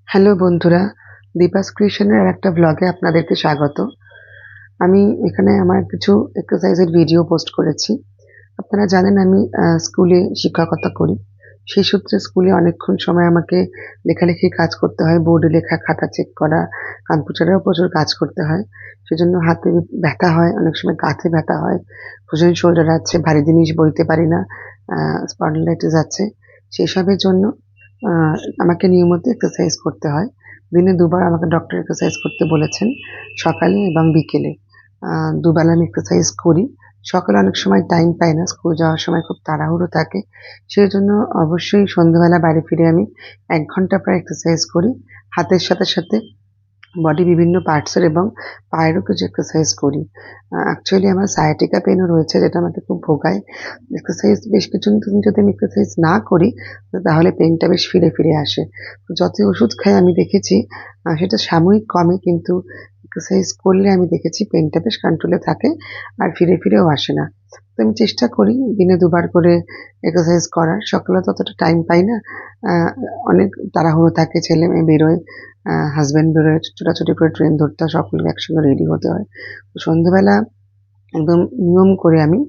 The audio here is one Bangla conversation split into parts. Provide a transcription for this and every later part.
হ্যালো বন্ধুরা, দীপাস ক্রিয়েশনের আরেকটা ব্লগে আপনাদেরকে স্বাগত। আমি এখানে আমার কিছু এক্সারসাইজের ভিডিও পোস্ট করেছি। আপনারা জানেন আমি স্কুলে শিক্ষকতা করি। সেই সূত্রে স্কুলে অনেকক্ষণ সময় আমাকে লেখালেখির কাজ করতে হয়। বোর্ডে লেখা, খাতা চেক করা, কম্পিউটারেও প্রচুর কাজ করতে হয়। সেজন্য হাতে ব্যথা হয়, অনেক সময় কাঁধে ব্যথা হয়, ফ্রোজেন শোল্ডার আছে, ভারী জিনিস বইতে পারি না, স্পন্ডিলাইটিস আছে। সেসবের জন্য আ আমাকে নিয়মিত এক্সারসাইজ করতে হয়। দিনে ২ বার আমাকে ডক্টর এক্সারসাইজ করতে বলেছেন, সকালে এবং বিকেলে। ২ বেলা আমি এক্সারসাইজ করি। সকালে অনেক সময় টাইম পাই না, স্কুল যাওয়ার সময় খুব তাড়াহুড়ো থাকে। সেজন্য অবশ্যই সন্ধ্যাবেলা বাড়ি ফিরে আমি ১ ঘন্টা প্রায় এক্সারসাইজ করি। হাতের সাথে, সাথে বডির বিভিন্ন পার্টসের এবং পায়েরও কিছু এক্সারসাইজ করি। অ্যাকচুয়ালি আমার sciatica পেইনও রয়েছে, যেটা আমাকে খুব ভোগায়। এক্সারসাইজ বেশ কিছুদিন যদি আমি এক্সারসাইজ না করি, তাহলে পেইনটা বেশ ফিরে, ফিরে আসে। তো যতই ওষুধ খাই আমি দেখেছি সেটা সাময়িক কমে, কিন্তু এক্সারসাইজ করলে আমি দেখেছি পেইনটা বেশ কন্ট্রোলে থাকে আর ফিরে, ফিরেও আসে না। তো আমি চেষ্টা করি দিনে ২ বার করে এক্সারসাইজ করার। সকালে তো অতটা টাইম পাই না। আ অনেক তাড়াহুড়ো থাকে, ছেলেমেয়ে বেরোয়, হাসব্যান্ড বেরোয়, ছোটাছুটি করে ট্রেন ধরতে হয়, সকলকে একসঙ্গে রেডি হতে হয়। তো সন্ধ্যেবেলা একদম নিয়ম করে আমি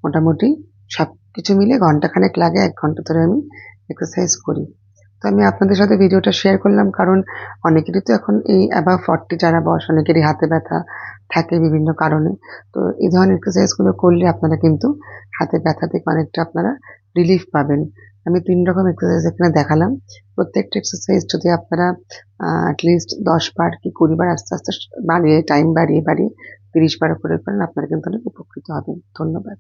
মোটামুটি সবকিছু মিলে ঘন্টাখানেক লাগে, ১ ঘন্টা ধরে আমি এক্সারসাইজ করি। তো আমি আপনাদের সাথে ভিডিওটা শেয়ার করলাম, কারণ অনেকেরই তো এখন এই above 40 যারা বয়স, অনেকেরই হাতে ব্যথা থাকে বিভিন্ন কারণে। তো এই ধরনের এক্সারসাইজগুলো করলে আপনারা কিন্তু হাতের ব্যথা থেকে অনেকটা আপনারা রিলিফ পাবেন। আমি ৩ রকম এক্সারসাইজ এখানে দেখালাম। প্রত্যেকটা এক্সারসাইজ যদি আপনারা এটলিস্ট ১০ বার কি ২০ বার আস্তে, আস্তে বাড়িয়ে টাইম বাড়িয়ে, বাড়িয়ে ৩০ বার করে করেন, আপনারা কিন্তু অনেক উপকৃত হবেন। ধন্যবাদ।